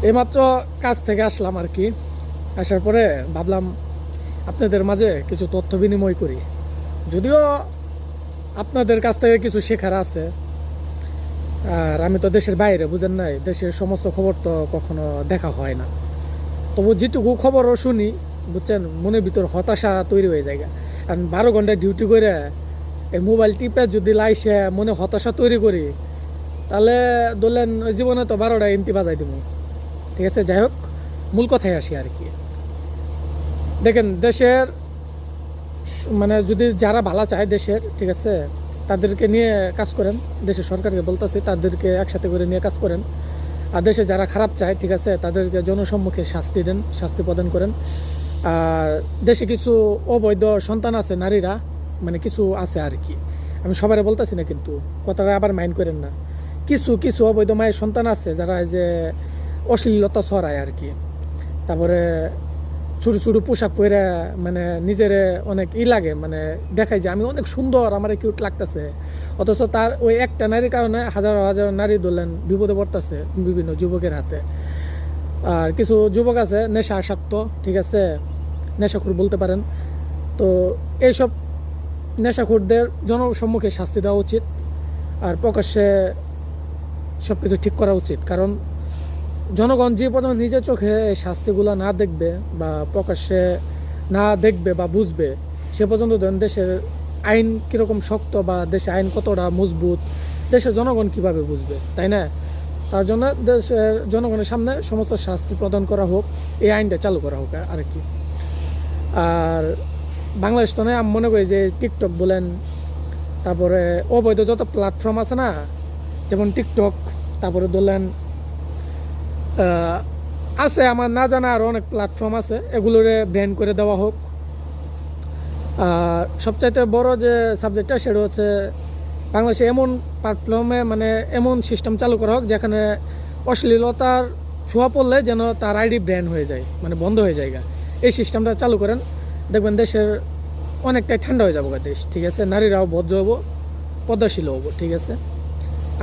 এইমাত্র কাজ থেকে আসলাম আর কি। আসার পরে ভাবলাম আপনাদের মাঝে কিছু তথ্য বিনিময় করি। যদিও আপনাদের কাছ থেকে কিছু শেখার আছে, আর আমি তো দেশের বাইরে, বুঝেন নাই, দেশের সমস্ত খবর তো কখনো দেখা হয় না। তবু যেটুকু খবরও শুনি, বুঝছেন, মনের ভিতর হতাশা তৈরি হয়ে যায়। কারণ 12 ঘন্টা ডিউটি করে এই মোবাইল টিপে যদি লাইসে মনে হতাশা তৈরি করি, তাহলে ধরলেন জীবনে তো 12টা এমটি বাজাই দেবো। ঠিক আছে, যাই হোক, মূল কথায় আসি আর কি। দেখেন, দেশের মানে যদি যারা ভালো চায় দেশের, ঠিক আছে, তাদেরকে নিয়ে কাজ করেন। দেশের সরকারকে বলতেছি, তাদেরকে একসাথে করে নিয়ে কাজ করেন। আর দেশে যারা খারাপ চায়, ঠিক আছে, তাদেরকে জনসম্মুখে শাস্তি দেন, শাস্তি প্রদান করেন। আর দেশে কিছু অবৈধ সন্তান আছে, নারীরা, মানে কিছু আছে আর কি। আমি সবাই বলতেছি না, কিন্তু কথাটা আবার মাইন্ড করেন না। কিছু কিছু অবৈধ মায়ের সন্তান আছে যারা এই যে অশ্লীলতা ছড়ায় আর কি। তারপরে ছোটো ছোটো পোশাক পরে মানে নিজের অনেক লাগে, মানে দেখায় যে আমি অনেক সুন্দর, আমার কিউট লাগতেছে। অথচ তার ওই একটা নারীর কারণে হাজার হাজার নারী ধরলেন বিপদে পড়তেছে বিভিন্ন যুবকের হাতে। আর কিছু যুবক আছে নেশা আসক্ত, ঠিক আছে, নেশাখোর বলতে পারেন। তো এইসব নেশাখোরদের জনসম্মুখে শাস্তি দেওয়া উচিত, আর প্রকাশ্যে সব কিছু ঠিক করা উচিত। কারণ জনগণ যে পর্যন্ত নিজের চোখে এই শাস্তিগুলো না দেখবে বা প্রকাশ্যে না দেখবে বা বুঝবে, সে পর্যন্ত ধরেন দেশের আইন কীরকম শক্ত বা দেশে আইন কতটা মজবুত, দেশের জনগণ কিভাবে বুঝবে, তাই না? তার জন্য দেশের জনগণের সামনে সমস্ত শাস্তি প্রদান করা হোক, এই আইনটা চালু করা হোক আর কি। আর বাংলাদেশ তো নয়, আমি মনে করি যে টিকটক বলেন, তারপরে অবৈধ যত প্ল্যাটফর্ম আছে না, যেমন টিকটক, তারপরে বললেন আছে আমার না জানা আরও অনেক প্ল্যাটফর্ম আছে, এগুলোরে ব্যান করে দেওয়া হোক। আর সবচাইতে বড় যে সাবজেক্টটা, সেটা হচ্ছে বাংলাদেশে এমন প্ল্যাটফর্মে মানে এমন সিস্টেম চালু করা হোক যেখানে অশ্লীলতার ছোঁয়া পড়লে যেন তার আইডি ব্যান হয়ে যায়, মানে বন্ধ হয়ে যায়। এই সিস্টেমটা চালু করেন, দেখবেন দেশের অনেকটাই ঠান্ডা হয়ে যাবো দেশ, ঠিক আছে। নারীরাও ভদ্র হবো, পদ্মাশীল হবো, ঠিক আছে।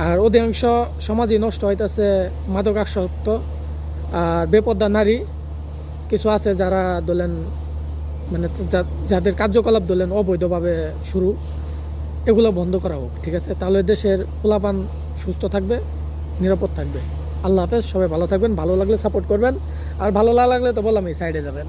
আর অধিকাংশ সমাজই নষ্ট হইতেছে মাদকাসক্ত আর বেপর্দা নারী কিছু আছে যারা ধরলেন মানে যাদের কার্যকলাপ ধরলেন অবৈধভাবে শুরু, এগুলো বন্ধ করা হোক, ঠিক আছে। তাহলে দেশের পোলাপান সুস্থ থাকবে, নিরাপদ থাকবে। আল্লাহ হাফেজ, সবাই ভালো থাকবেন। ভালো লাগলে সাপোর্ট করবেন, আর ভালো না লাগলে তো বললাম এই সাইডে যাবেন।